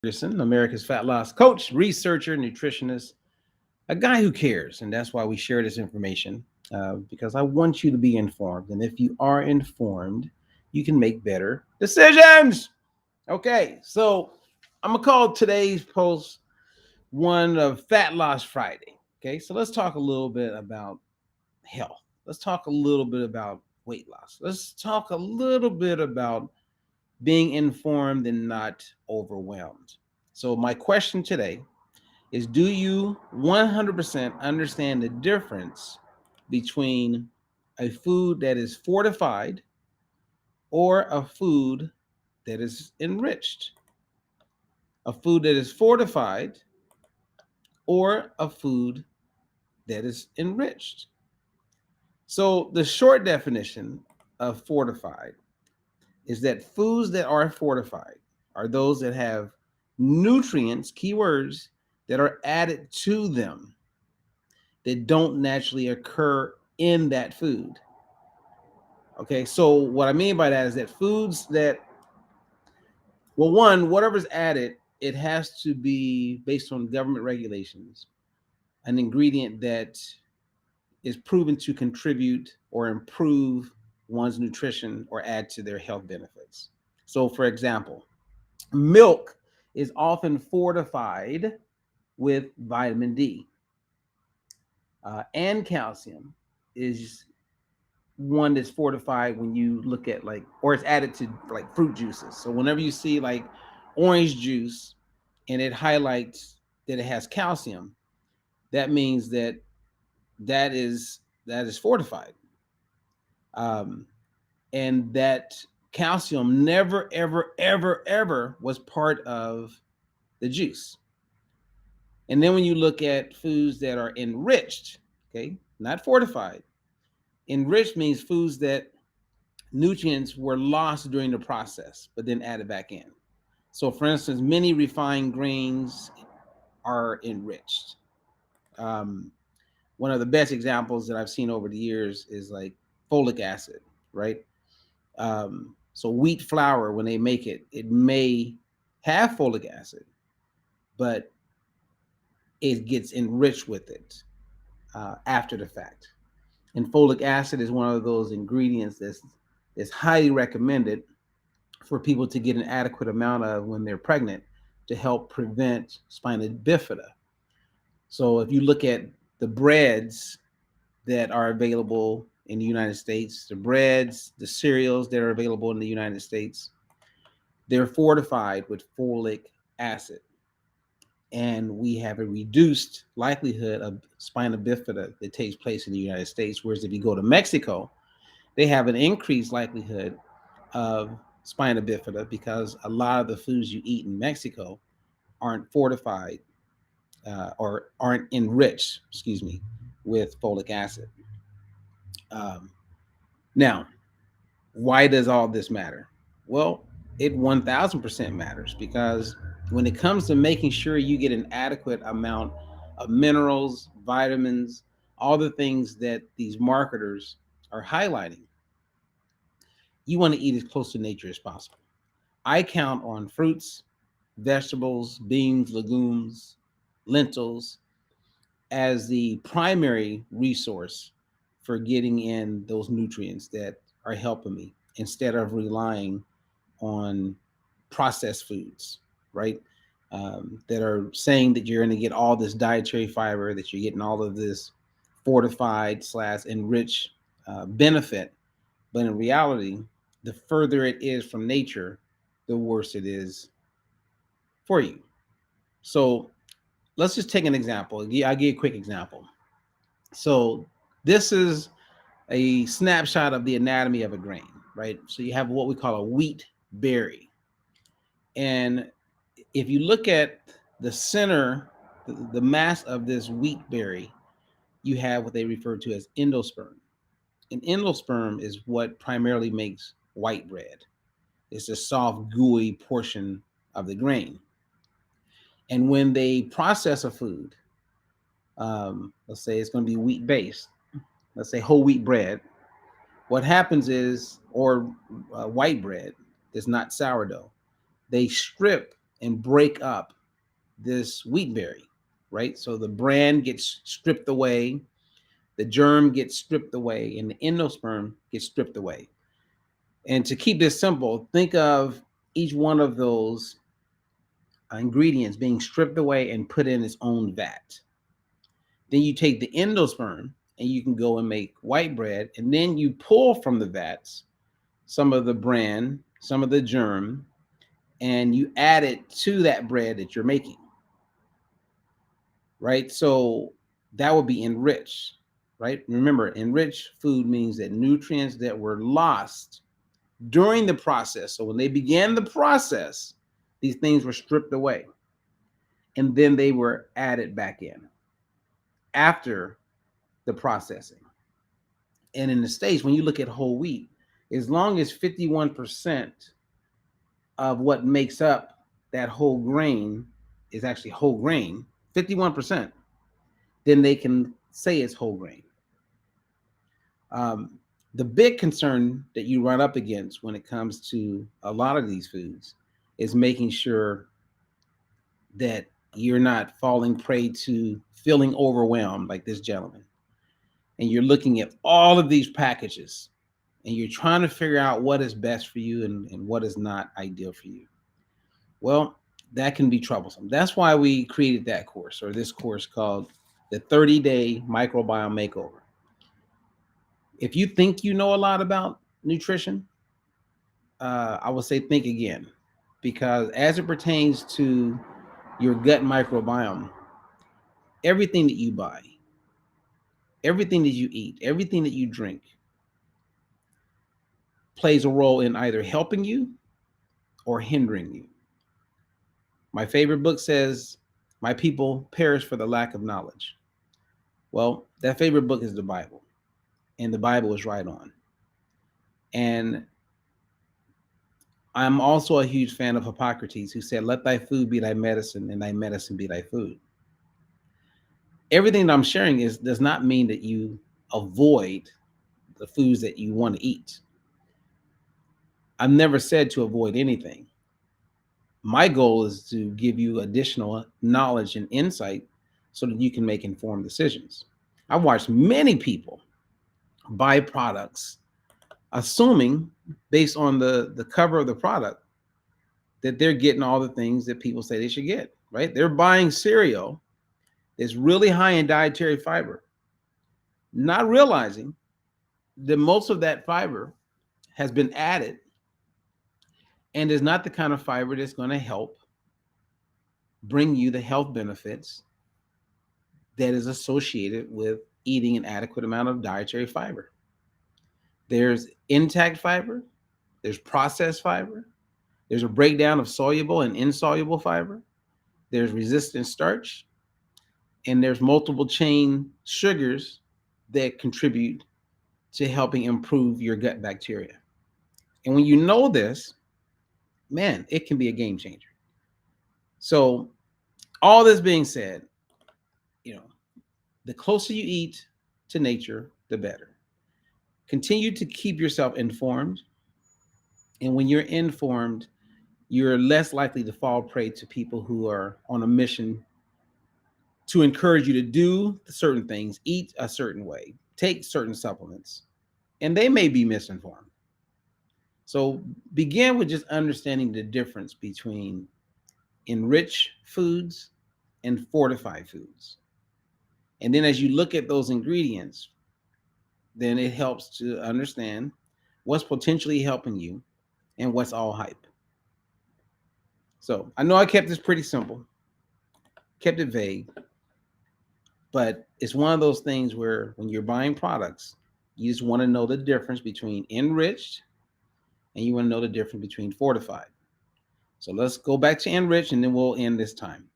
Ferguson, America's fat loss coach, researcher, nutritionist, a guy who cares. And that's why we share this information because I want you to be informed. And if you are informed, you can make better decisions. Okay, so I'm going to call today's post one of Fat Loss Friday. Okay, so let's talk a little bit about health. Let's talk a little bit about weight loss. Let's talk a little bit about being informed and not overwhelmed. So, my question today is, do you 100% understand the difference between a food that is fortified or a food that is enriched? A food that is fortified or a food that is enriched? So, the short definition of fortified is that foods that are fortified are those that have nutrients, keywords, that are added to them that don't naturally occur in that food. Okay, so what I mean by that is that foods that, well, one, whatever's added, it has to be based on government regulations, an ingredient that is proven to contribute or improve one's nutrition or add to their health benefits. So, for example, milk is often fortified with vitamin D, and calcium is one that's fortified when you look at like, or it's added to like fruit juices. So whenever you see like orange juice and it highlights that it has calcium, that means that that is fortified. Um, and that calcium never, ever, ever, ever was part of the juice. And then when you look at foods that are enriched, okay, not fortified, enriched means foods that nutrients were lost during the process, but then added back in. So, for instance, many refined grains are enriched. Um, One of the best examples that I've seen over the years is like folic acid, right? So, wheat flour, when they make it, it may have folic acid, but it gets enriched with it after the fact. And folic acid is one of those ingredients that's highly recommended for people to get an adequate amount of when they're pregnant to help prevent spina bifida. So if you look at the breads that are available in the United States, the breads, the cereals that are available in the United States, they're fortified with folic acid. And we have a reduced likelihood of spina bifida that takes place in the United States. Whereas if you go to Mexico, they have an increased likelihood of spina bifida because a lot of the foods you eat in Mexico aren't fortified or aren't enriched, excuse me, with folic acid. Um, Now, why does all this matter? Well, it 1000% matters because when it comes to making sure you get an adequate amount of minerals, vitamins, all the things that these marketers are highlighting, you want to eat as close to nature as possible. I count on fruits, vegetables, beans, legumes, lentils as the primary resource for getting in those nutrients that are helping me instead of relying on processed foods, right? That are saying that you're going to get all this dietary fiber, that you're getting all of this fortified slash enriched benefit. But in reality, the further it is from nature, the worse it is for you. So let's just take an example. I'll give you a quick example. So this is a snapshot of the anatomy of a grain, right? So you have what we call a wheat berry. And if you look at the center, the mass of this wheat berry, you have what they refer to as endosperm. And endosperm is what primarily makes white bread. It's a soft, gooey portion of the grain. And when they process a food, let's say it's going to be wheat based, let's say whole wheat bread, what happens is, or white bread that's not sourdough, they strip and break up this wheat berry, right? So the bran gets stripped away, the germ gets stripped away, and the endosperm gets stripped away. And to keep this simple, think of each one of those ingredients being stripped away and put in its own vat. Then you take the endosperm and you can go and make white bread, and then you pull from the vats some of the bran, some of the germ, and you add it to that bread that you're making, right? So that would be enriched, right? Remember, enriched food means that nutrients that were lost during the process. So when they began the process, these things were stripped away and then they were added back in after the processing. And in the States, when you look at whole wheat, as long as 51% of what makes up that whole grain is actually whole grain, 51%, then they can say it's whole grain. Um, the big concern that you run up against when it comes to a lot of these foods is making sure that you're not falling prey to feeling overwhelmed like this gentleman. And you're looking at all of these packages and you're trying to figure out what is best for you and what is not ideal for you. Well, that can be troublesome. That's why we created that course, or this course called the 30-day microbiome makeover. If you think you know a lot about nutrition, I would say think again, because as it pertains to your gut microbiome, everything that you buy, everything that you eat, everything that you drink plays a role in either helping you or hindering you. My favorite book says, "My people perish for the lack of knowledge." Well, that favorite book is the Bible, and the Bible is right on. And I'm also a huge fan of Hippocrates, who said, "Let thy food be thy medicine, and thy medicine be thy food." Everything that I'm sharing does not mean that you avoid the foods that you want to eat. I've never said to avoid anything. My goal is to give you additional knowledge and insight so that you can make informed decisions. I've watched many people buy products assuming, based on the cover of the product, that they're getting all the things that people say they should get, right? They're buying cereal that's really high in dietary fiber, not realizing that most of that fiber has been added and is not the kind of fiber that's going to help bring you the health benefits that is associated with eating an adequate amount of dietary fiber. There's intact fiber, there's processed fiber, there's a breakdown of soluble and insoluble fiber, there's resistant starch, and there's multiple chain sugars that contribute to helping improve your gut bacteria. And when you know this, man, it can be a game changer. So, all this being said, you know, the closer you eat to nature, the better. Continue to keep yourself informed. And when you're informed, you're less likely to fall prey to people who are on a mission to encourage you to do certain things, eat a certain way, take certain supplements, and they may be misinformed. So begin with just understanding the difference between enriched foods and fortified foods. And then as you look at those ingredients, then it helps to understand what's potentially helping you and what's all hype. So I know I kept this pretty simple, kept it vague, but it's one of those things where when you're buying products, you just want to know the difference between enriched and you want to know the difference between fortified. So let's go back to enriched and then we'll end this time.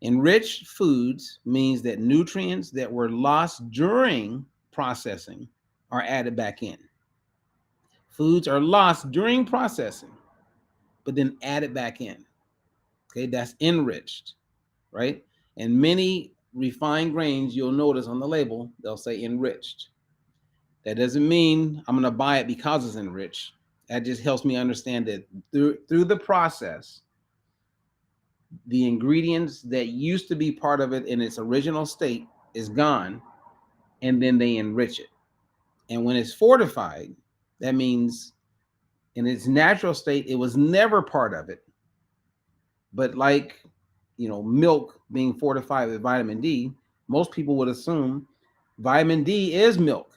Enriched foods means that nutrients that were lost during processing are added back in. Foods are lost during processing, but then added back in. Okay, that's enriched, right? And many refined grains, you'll notice on the label, they'll say enriched. That doesn't mean I'm going to buy it because it's enriched. That just helps me understand that through the process, the ingredients that used to be part of it in its original state is gone, and then they enrich it. And when it's fortified, that means in its natural state, it was never part of it. But like, milk being fortified with vitamin D, most people would assume vitamin D is milk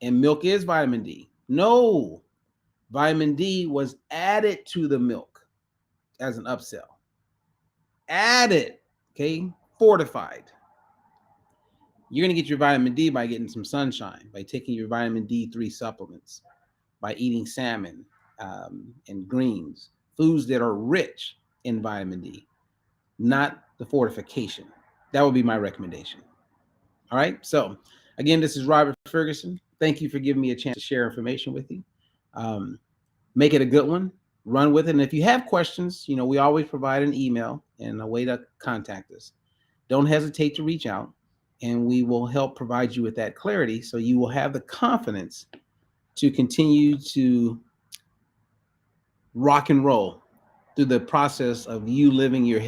and milk is vitamin D. No, vitamin D was added to the milk as an upsell. Added, okay, fortified. You're going to get your vitamin D by getting some sunshine, by taking your vitamin D3 supplements, by eating salmon and greens, foods that are rich in vitamin D, not the fortification. That would be my recommendation. All right. So, again, this is Robert Ferguson. Thank you for giving me a chance to share information with you. Make it a good one. Run with it. And if you have questions, we always provide an email and a way to contact us. Don't hesitate to reach out, and we will help provide you with that clarity so you will have the confidence to continue to rock and roll through the process of you living your